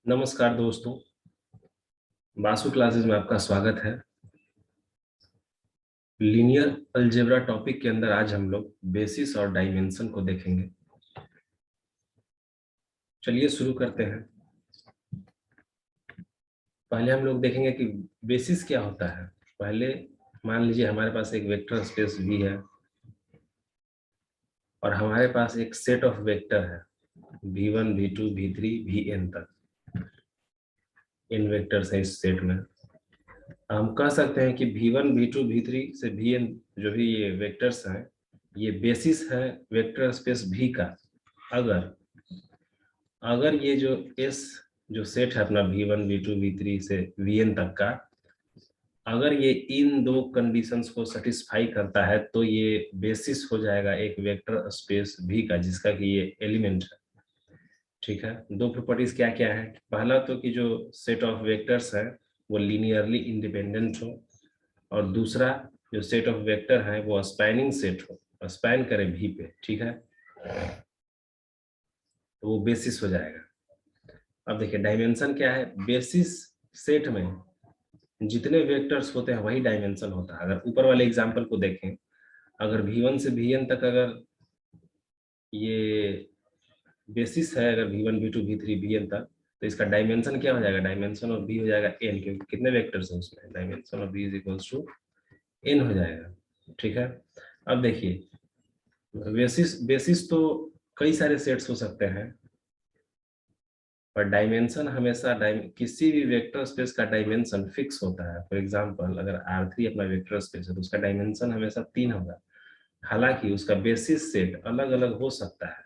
नमस्कार दोस्तों, बासु क्लासेस में आपका स्वागत है। लीनियर अलजेब्रा टॉपिक के अंदर आज हम लोग बेसिस और डायमेंशन को देखेंगे। चलिए शुरू करते हैं। पहले हम लोग देखेंगे कि बेसिस क्या होता है। पहले मान लीजिए हमारे पास एक वेक्टर स्पेस V है और हमारे पास एक सेट ऑफ वेक्टर है V1, V2, V3, Vn तक। इन वेक्टर्स हैं इस सेट में। हम कह सकते हैं कि V1, V2, V3 से Vn जो भी ये वेक्टर्स हैं ये बेसिस है वेक्टर स्पेस V का। अगर ये जो S जो सेट है अपना V1, V2, V3 से Vn तक का, अगर ये इन दो कंडीशंस को सेटिस्फाई करता है तो ये बेसिस हो जाएगा एक वेक्टर स्पेस V का, जिसका कि ये एलिमेंट है। ठीक है, दो प्रॉपर्टीज क्या क्या है। पहला तो कि जो सेट ऑफ वेक्टर्स है वो लीनियरली इंडिपेंडेंट हो, और दूसरा जो सेट ऑफ वेक्टर है वो स्पैनिंग सेट हो, स्पैन करे V पे। ठीक है, तो वो बेसिस हो जाएगा। अब देखिए डायमेंशन क्या है। बेसिस सेट में जितने वेक्टर्स होते हैं वही डायमेंशन होता है। अगर ऊपर वाले एग्जांपल को देखें, अगर V1 से Vn तक अगर ये बेसिस है, अगर V1, V2, V3, Vn तक, तो इसका डायमेंशन क्या हो जाएगा। डायमेंशन ऑफ V हो जाएगा n, क्योंकि कितने वेक्टर्स हैं उसमें। Dimension of V is equals to n हो जाएगा। ठीक है, अब देखिए बेसिस तो कई सारे सेट्स हो सकते हैं, पर डायमेंशन हमेशा किसी भी वेक्टर स्पेस का डायमेंशन फिक्स होता है। फॉर एग्जांपल अगर R3 अपना वेक्टर स्पेस है तो उसका डायमेंशन हमेशा 3 होगा। हालांकि उसका बेसिस सेट अलग अलग हो सकता है,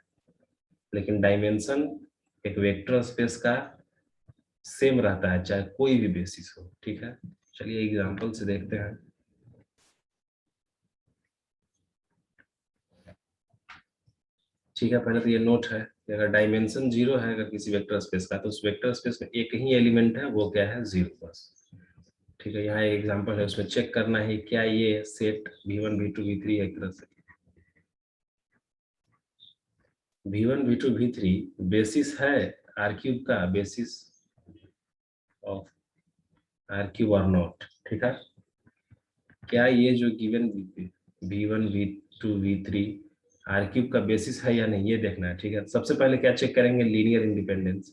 लेकिन डायमेंशन एक वेक्टर स्पेस का सेम रहता है चाहे कोई भी बेसिस हो। ठीक है, चलिए एग्जांपल से देखते हैं। ठीक है, पहले तो ये नोट है कि अगर डायमेंशन 0 है अगर किसी वेक्टर स्पेस का, तो उस वेक्टर स्पेस में एक ही एलिमेंट है, वो क्या है, 0 बस। ठीक है, यहाँ एक एग्जांपल है, उसमें चेक करना है क्या ये सेट V1, V2, V3 एक तरह से V1, V2, V3 बेसिस है R क्यूब का, बेसिस ऑफ R क्यूब और नॉट। ठीक है, क्या ये जो given V1, V2, V3 R cube का बेसिस है या नहीं, ये देखना है। ठीक है, सबसे पहले क्या चेक करेंगे, लीनियर इंडिपेंडेंस।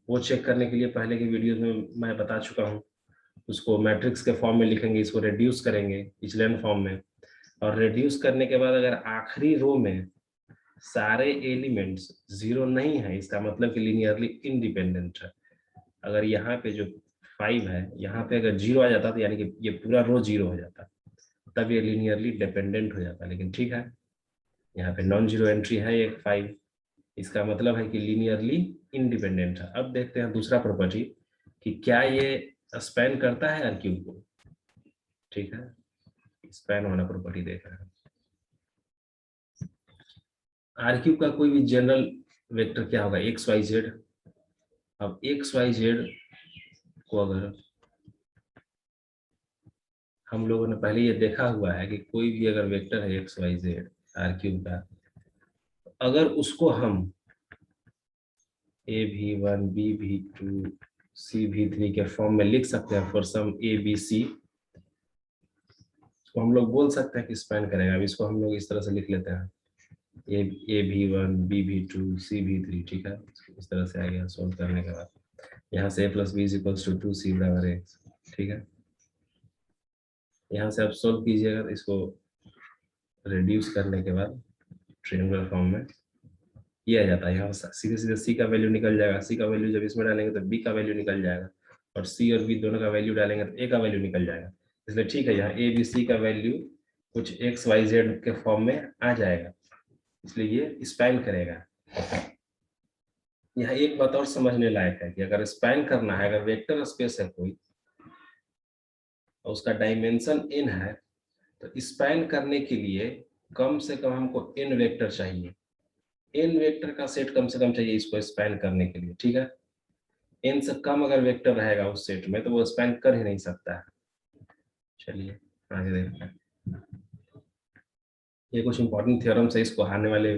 वो चेक करने के लिए पहले की वीडियोस में मैं बता चुका हूँ। उसको मैट्रिक्स के फॉर्म में लिखेंगे, इसको रिड्यूस करेंगे इचेलन फॉर्म में, और रिड्यूस करने के बाद अगर आखिरी रो में सारे एलिमेंट्स 0 नहीं है, इसका मतलब कि लीनियरली इंडिपेंडेंट है। अगर यहाँ पे जो 5 है, यहाँ पे अगर 0 आ जाता तो यानी कि ये पूरा रो 0 हो जाता, तब ये लीनियरली डिपेंडेंट हो जाता। लेकिन ठीक है, यहाँ पे नॉन जीरो एंट्री है एक 5, इसका मतलब है कि लीनियरली इंडिपेंडेंट है। अब देखते हैं दूसरा प्रॉपर्टी कि क्या ये स्पैन करता है R क्यूब को। ठीक है, स्पैन वाला प्रॉपर्टी देख रहे हैं। R क्यूब का कोई भी जनरल वेक्टर क्या होगा, एक्स वाई जेड। अब एक्स वाई जेड को अगर हम लोगों ने पहले ये देखा हुआ है कि कोई भी अगर वेक्टर है x y z R cube का, अगर उसको हम AV1, BV2, CV3 के फॉर्म में लिख सकते हैं फॉर सम ABC, तो हम लोग बोल सकते हैं कि स्पैन करेगा। अब इसको हम लोग इस तरह से लिख लेते हैं, AV1, BV2, CV3। ठीक है, इस तरह से आ गया सोल्व करने के बाद। यहाँ से A + B = 2C = X। ठीक है, यहाँ से आप सोल्व कीजिएगा तो इसको रिड्यूस करने के बाद ट्रायंगुलर फॉर्म में ये आ जाता है। यहाँ सीधे सीधे C का वैल्यू निकल जाएगा। C का वैल्यू जब इसमें डालेंगे तो B का वैल्यू निकल जाएगा, और C और B दोनों का वैल्यू डालेंगे तो A का वैल्यू निकल जाएगा। इसलिए ठीक है, यहाँ ABC का वैल्यू कुछ XYZ के फॉर्म में आ जाएगा, इसलिए ये स्पैन करेगा। यहाँ एक बात और समझने लायक है कि अगर स्पैन करना है, अगर वेक्टर स्पेस है कोई और उसका डायमेंशन n है, तो स्पैन करने के लिए कम से कम हमको n वेक्टर चाहिए। n वेक्टर का सेट कम से कम चाहिए इसको स्पैन करने के लिए। ठीक है, n से कम अगर वेक्टर रहेगा उस सेट में तो वो स्पैन कर ही नहीं सकता है। चलिए आगे देखते हैं। ये कुछ इंपॉर्टेंट थ्योरम्स है, इसको आने वाले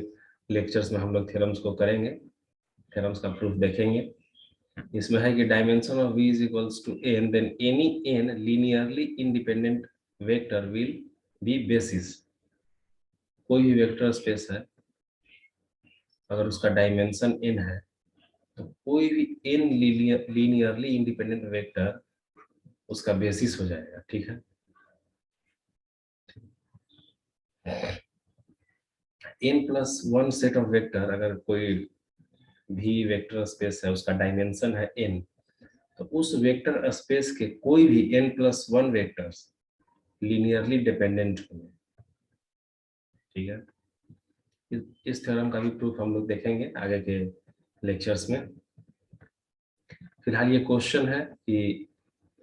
लेक्चर्स में हम लोग थ्योरम्स को करेंगे, थ्योरम्स का प्रूफ देखेंगे। इसमें है कि dimension of v is equals to n, then any n linearly independent vector will be basis. कोई भी वेक्टर स्पेस है, अगर उसका डायमेंशन n है, तो कोई भी n लीनियरली इंडिपेंडेंट वेक्टर उसका बेसिस हो जाएगा। ठीक है, n+1 सेट ऑफ वेक्टर, अगर कोई भी वेक्टर स्पेस है, उसका डायमेंशन है n, तो उस वेक्टर स्पेस के कोई भी n+1 वेक्टर्स लीनियरली डिपेंडेंट होंगे। ठीक है, इस थ्योरम का भी प्रूफ हम लोग देखेंगे आगे के लेक्चर्स में। फिलहाल ये क्वेश्चन है कि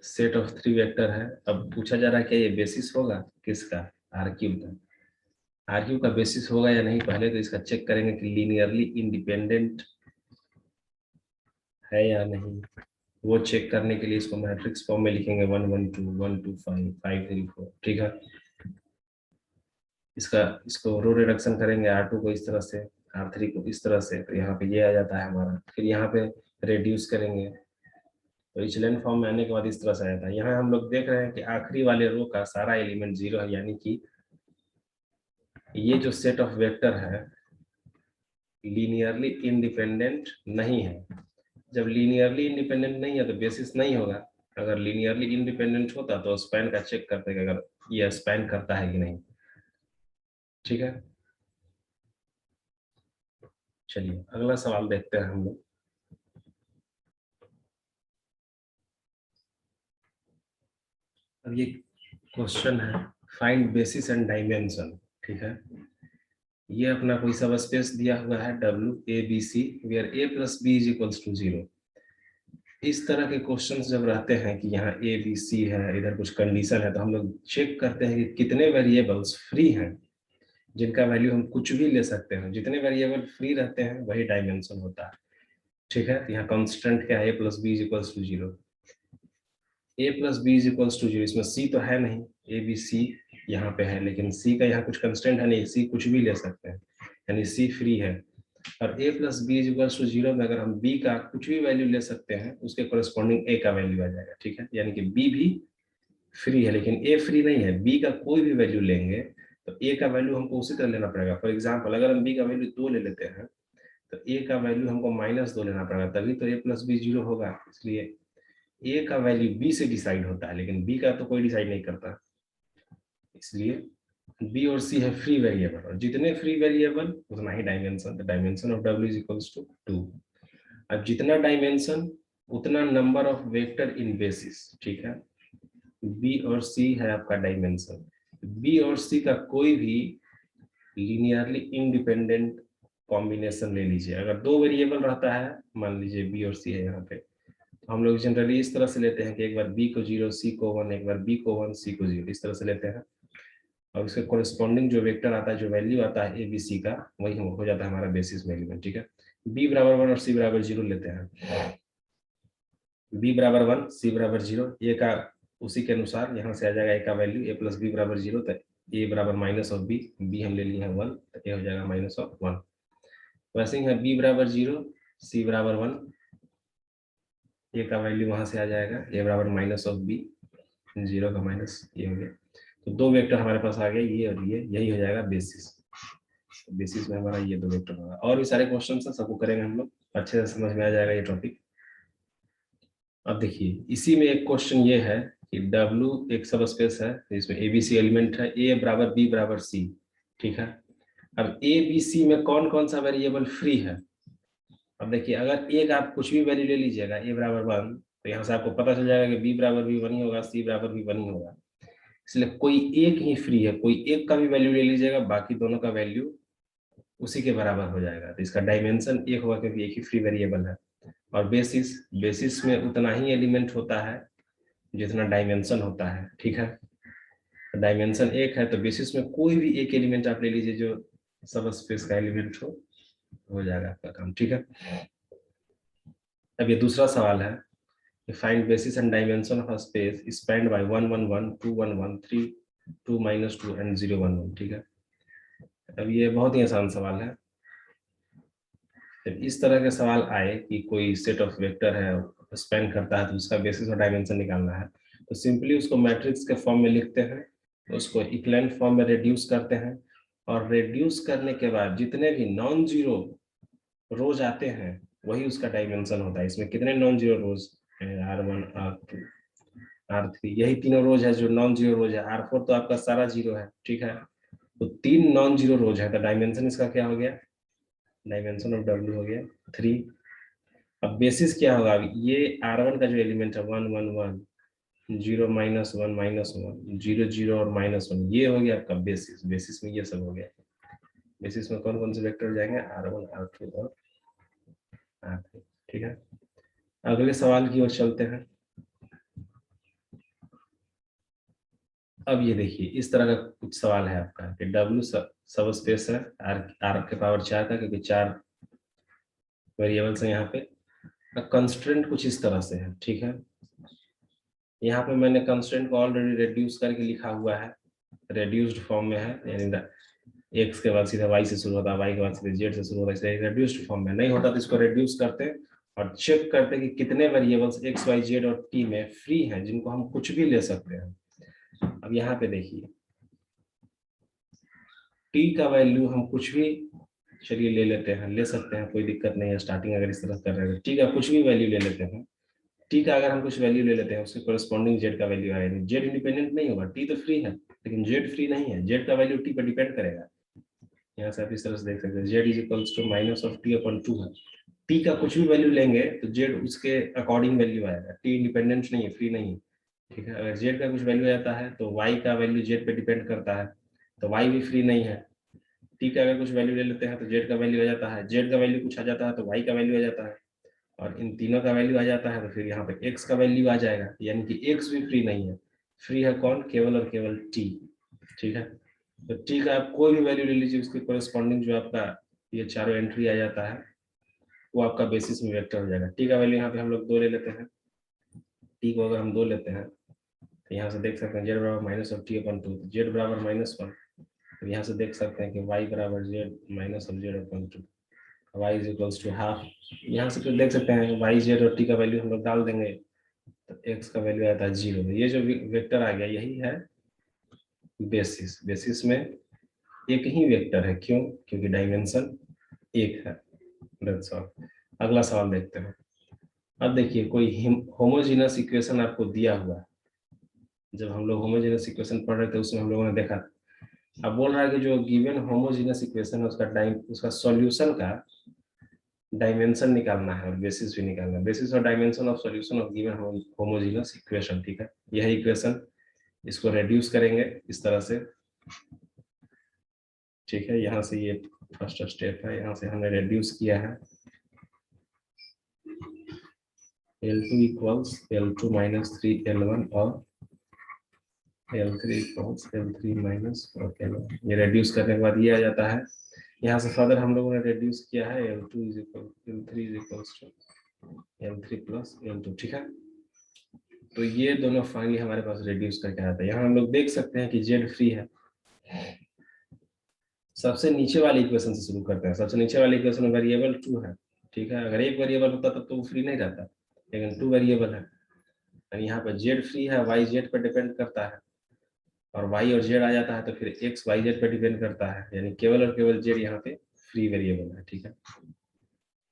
सेट ऑफ 3 वेक्टर है। अब पूछा जा रहा है कि ये बेसिस होगा किसका, आर क्यूब का। आर क्यूब का बेसिस होगा या नहीं, पहले तो इसका चेक करेंगे कि लीनियरली इंडिपेंडेंट है या नहीं। वो चेक करने के लिए इसको मैट्रिक्स फॉर्म में लिखेंगे 1 1 2 1 2 5 5 3 4। ठीक है, इसको रो रिडक्शन करेंगे, R2 को इस तरह से, R3 को इस तरह से, तो यहाँ पे ये आ जाता है हमारा। फिर यहाँ पे रेड्यूस करेंगे, तो इचेलन फॉर्म में आने के बाद इस तरह से आ जाता है। यहाँ हम लोग देख रहे हैं कि आखिरी वाले रो का सारा एलिमेंट 0 है, यानी कि ये जो सेट ऑफ वेक्टर है लीनियरली इंडिपेंडेंट नहीं है। जब लीनियरली इंडिपेंडेंट नहीं है तो बेसिस नहीं होगा। अगर लीनियरली इंडिपेंडेंट होता तो स्पैन का चेक करते कि अगर ये स्पैन करता है कि नहीं। ठीक है, चलिए अगला सवाल देखते हैं हम लोग। अब ये क्वेश्चन है फाइंड बेसिस एंड डायमेंशन। ठीक है, ये अपना कोई सब स्पेस दिया हुआ है W A B C where A + B = 0। इस तरह के क्वेश्चंस जब रहते हैं कि यहाँ A B C है, इधर कुछ कंडीशन है, तो हम लोग चेक करते हैं कि कितने वेरिएबल्स फ्री हैं जिनका वैल्यू हम कुछ भी ले सकते हैं। जितने वेरिएबल फ्री रहते हैं वही डायमेंशन होता है। ठीक है, यहाँ कांस्टेंट क्या है, A + B = 0। A + B = 0, इसमें C तो है नहीं, A B C यहाँ पे है, लेकिन C का यहाँ कुछ कंस्टेंट है नहीं, C कुछ भी ले सकते हैं, यानी C फ्री है। और A + B = 0 में अगर हम B का कुछ भी वैल्यू ले सकते हैं, उसके कोरेस्पॉन्डिंग A का वैल्यू आ जाएगा। ठीक है, यानी कि B भी फ्री है, लेकिन A फ्री नहीं है। B का कोई भी वैल्यू लेंगे तो A का वैल्यू हमको उसी तरह लेना पड़ेगा। फॉर एग्जाम्पल, अगर हम B का वैल्यू 2 ले लेते हैं तो A का वैल्यू हमको -2 लेना पड़ेगा, तभी तो A + B 0 होगा। इसलिए A का वैल्यू B से डिसाइड होता है, लेकिन B का तो कोई डिसाइड नहीं करता। इसलिए B और C है फ्री वेरिएबल, और जितने फ्री वेरिएबल उतना ही डायमेंशन। Dimension of W = 2। अब जितना डायमेंशन उतना number of vector in basis. ठीक है, B और C है आपका डायमेंशन। B और C का कोई भी लीनियरली इंडिपेंडेंट कॉम्बिनेशन ले लीजिए। अगर 2 वेरिएबल रहता है, मान लीजिए B और C है यहाँ पे, तो हम लोग जनरली इस तरह से लेते हैं कि एक बार B को 0 C को 1, एक बार B को 1 C को 0, इस तरह से लेते हैं। और उसके कोरेस्पॉन्डिंग जो वेक्टर आता है, जो वैल्यू आता है ए बी सी का, वही हो जाता है हमारा बेसिस में एलिमेंट। ठीक है, B = 1 और C = 0 लेते हैं। B = 1 C = 0, ए का उसी के अनुसार यहाँ से आ जाएगा ए का वैल्यू, A + B = 0, तो A = -B, B हम ले लिए हैं 1, तो A हो जाएगा -1। वैसे ही है B = 0 C = 1, ए का वैल्यू वहां से आ जाएगा, A = -B, 0 का माइनस ये हो गया। तो 2 वेक्टर हमारे पास आ गए, ये और ये, यही हो जाएगा बेसिस। बेसिस में हमारा ये 2 वेक्टर होगा। और भी सारे क्वेश्चन है, सबको करेंगे हम लोग, अच्छे से समझ में आ जाएगा ये टॉपिक। अब देखिए, इसी में एक क्वेश्चन ये है कि W एक सब स्पेस है, इसमें ABC एलिमेंट है, A = B = C। ठीक है, अब ABC में कौन कौन सा वेरिएबल फ्री है। अब देखिए, अगर एक आप कुछ भी वैल्यू ले लीजिएगा, A = 1, तो यहाँ से आपको पता चल जाएगा कि B = भी 1 ही होगा, C = भी 1 ही होगा। इसलिए कोई एक ही फ्री है, कोई एक का भी वैल्यू ले लीजिएगा, बाकी दोनों का वैल्यू उसी के बराबर हो जाएगा। तो इसका डायमेंशन 1 होगा, क्योंकि एक ही फ्री वेरिएबल है। और बेसिस में उतना ही एलिमेंट होता है जितना डायमेंशन होता है। ठीक है, डायमेंशन 1 है तो बेसिस में कोई भी एक एलिमेंट आप ले लीजिए जो सब स्पेस का एलिमेंट हो जाएगा आपका काम। ठीक है, अब ये दूसरा सवाल है, find basis and dimension of a space spanned by 1 1 1 2 1 1 3 2 -2 and 0 1 1। ठीक है, अब ये बहुत ही आसान सवाल है। जब इस तरह के सवाल आए कि कोई सेट ऑफ वेक्टर है स्पैन करता है तो उसका बेसिस और डायमेंशन निकालना है, तो सिंपली उसको मैट्रिक्स के फॉर्म में लिखते हैं, उसको इक्विवेलेंट फॉर्म में रिड्यूस करते हैं, और रिड्यूस करने के बाद जितने भी नॉन जीरो रोज आते हैं वही उसका डायमेंशन होता है। इसमें कितने नॉन जीरो रोज हैं? R1, R2, R3, यही तीनों रोज है जो नॉन जीरो रोज है। R4 तो आपका सारा जीरो है, ठीक है। तो 3 नॉन जीरो रोज है, तो डायमेंशन इसका क्या हो गया? डायमेंशन ऑफ W हो गया 3। अब बेसिस क्या होगा? अब ये R1 का जो एलिमेंट है 1 1 1, 0 -1 -1, 0 0 और -1, ये हो गया आपका बेसिस। बेसिस में ये सब हो गया। बेसिस में कौन कौन से वेक्टर जाएंगे? R1, R2 और R3, ठीक है। अगले सवाल की ओर चलते हैं। अब ये देखिए, इस तरह का कुछ सवाल है आपका कि W सब स्पेस है R के पावर 4 का, क्योंकि 4 वेरिएबल्स हैं यहाँ पे। कंस्ट्रेंट कुछ इस तरह से है, ठीक है। यहाँ पे मैंने कंस्ट्रेंट को ऑलरेडी रिड्यूस करके लिखा हुआ है, रिड्यूस्ड फॉर्म में है, यानी एक्स के बाद सीधा वाई से शुरू होता है, वाई के बाद सीधे जेड से शुरू होता है, इसलिए रिड्यूस्ड फॉर्म में नहीं होता तो इसको रिड्यूस करते और चेक करते कि कितने वेरिएबल्स एक्स वाई जेड और टी में फ्री हैं जिनको हम कुछ भी ले सकते हैं। अब यहाँ पे देखिए, टी का वैल्यू हम कुछ भी चलिए ले लेते हैं, ले सकते हैं, कोई दिक्कत नहीं है। स्टार्टिंग अगर इस तरह कर रहे हैं, टी का कुछ भी वैल्यू ले लेते हैं। टी का अगर हम कुछ वैल्यू ले लेते हैं, उसके कोरस्पॉन्डिंग जेड का वैल्यू आएगा। जेड इंडिपेंडेंट नहीं होगा, टी तो फ्री है, लेकिन जेड फ्री नहीं है। जेड का वैल्यू टी पर डिपेंड करेगा। यहाँ से आप इस तरह से देख सकते हैं, Z is equals to -t/2 है। टी का कुछ भी वैल्यू लेंगे तो जेड उसके अकॉर्डिंग वैल्यू आएगा। टी इंडिपेंडेंट नहीं है, फ्री नहीं है, ठीक है। अगर जेड का कुछ वैल्यू आता है तो वाई का वैल्यू जेड पे डिपेंड करता है, तो वाई भी फ्री नहीं है। टी का अगर कुछ वैल्यू ले लेते हैं तो जेड का वैल्यू आ जाता है, जेड का वैल्यू कुछ आ जाता है तो वाई का वैल्यू आ जाता है, और इन तीनों का वैल्यू आ जाता है तो फिर यहाँ पे एक्स का वैल्यू आ जाएगा, यानी कि एक्स भी फ्री नहीं है। फ्री है कौन? केवल और केवल टी, ठीक है। तो टी का आप कोई भी वैल्यू ले लीजिए, उसके कोरस्पॉन्डिंग जो आपका ये चारों एंट्री आ जाता है वो आपका बेसिस में वेक्टर हो जाएगा। टी का वैल्यू यहाँ पे हम लोग 2 ले लेते हैं। टी को अगर हम 2 लेते हैं तो यहाँ से देख सकते हैं जेड बराबर -t/2, तो जेड बराबर -1। तो यहाँ से देख सकते हैं कि वाई बराबर Z -z/2, Y is equals to half. यहाँ से फिर देख सकते हैं वाई जेड और टी का वैल्यू हम लोग डाल देंगे तो एक्स का वैल्यू आता है 0। ये जो वेक्टर आ गया यही है बेसिस। बेसिस में एक ही वेक्टर है, क्यों? क्योंकि डायमेंशन 1 है। That's all। अगला सवाल देखते हैं। अब देखिए, कोई होमोजेनस इक्वेशन आपको दिया हुआ है। जब हम लोग होमोजेनस इक्वेशन पढ़ रहे थे उसमें हम लोगों ने देखा, अब बोल रहा है कि जो गिवन होमोजेनस इक्वेशन है उसका सॉल्यूशन का डायमेंशन निकालना है और बेसिस भी निकालना है। बेसिस और dimension of solution of given homogeneous equation, ठीक है। यह इक्वेशन, इसको रेड्यूस करेंगे इस तरह से, ठीक है। यहाँ से ये फर्स्ट स्टेप है, यहाँ से हमने रेड्यूस किया है। L2 इक्वल्स L2 - 3L1 और L3 इक्वल्स L3 - L1। ये रेड्यूस करने के बाद ये आ जाता है। यहाँ से फर्दर हम लोगों ने रेड्यूस किया है L2 is equal L3 is equals to L3 plus L2, ठीक है। तो ये दोनों फाइनली हमारे पास रेड्यूस करके आता है। यहाँ हम लोग देख सकते हैं कि जेड फ्री है। सबसे नीचे वाले इक्वेशन से शुरू करते हैं। सबसे नीचे वाले इक्वेशन में वेरिएबल 2 है, ठीक है। अगर एक वेरिएबल होता तब तो वो फ्री नहीं रहता, लेकिन 2 वेरिएबल है। यहाँ पर जेड फ्री है, वाई जेड पर डिपेंड करता है, और वाई और जेड आ जाता है तो फिर एक्स वाई जेड पर डिपेंड करता है, यानी केवल और केवल जेड यहाँ पे फ्री वेरिएबल है, ठीक है।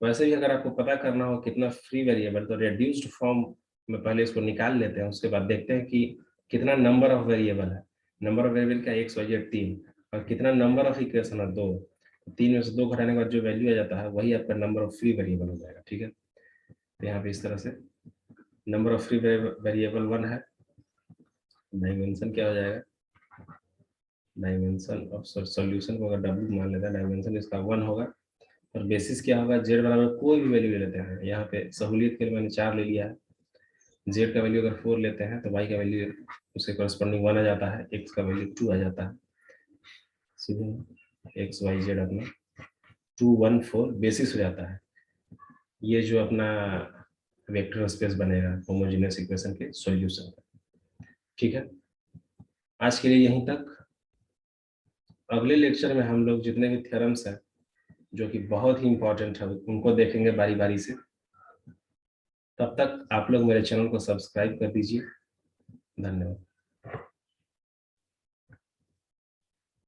वैसे भी अगर आपको पता करना हो कितना फ्री वेरिएबल, तो रेड्यूस्ड फॉर्म में पहले इसको निकाल लेते हैं, उसके बाद देखते हैं कि कितना नंबर ऑफ वेरिएबल है। नंबर ऑफ वेरिएबल क्या? एक्स वाई जेड 3, और कितना नंबर ऑफ इक्वेशन है? 2। 3 में से 2 घटाने के बाद जो वैल्यू आ जाता है वही आपका नंबर ऑफ फ्री वेरिएबल हो जाएगा, ठीक है। तो यहाँ पे इस तरह से नंबर ऑफ फ्री वेरिएबल 1 है। डायमेंशन क्या हो जाएगा? डायमेंशन ऑफ सॉल्यूशन को अगर W मान लेते हैं, डायमेंशन इसका 1 होगा, और बेसिस क्या होगा? जेड बराबर कोई भी वैल्यू ले लेते हैं। यहाँ पे सहूलियत के लिए मैंने 4 ले लिया है। जेड का वैल्यू अगर 4 लेते हैं तो वाई का वैल्यू उसके करस्पॉन्डिंग 1 आ जाता है, एक्स का वैल्यू 2 आ जाता है। सीधे एक्स वाई जेड अपना 2 1 4 बेसिस हो जाता है। ये जो अपना वेक्टर स्पेस बनेगा होमोजेनियस इक्वेशन के सॉल्यूशन का, ठीक है। आज के लिए यहीं तक। अगले लेक्चर में हम लोग जितने भी थ्योरम्स हैं जो कि बहुत ही इंपॉर्टेंट है, उनको देखेंगे बारी बारी से। तब तक आप लोग मेरे चैनल को सब्सक्राइब कर दीजिए। धन्यवाद।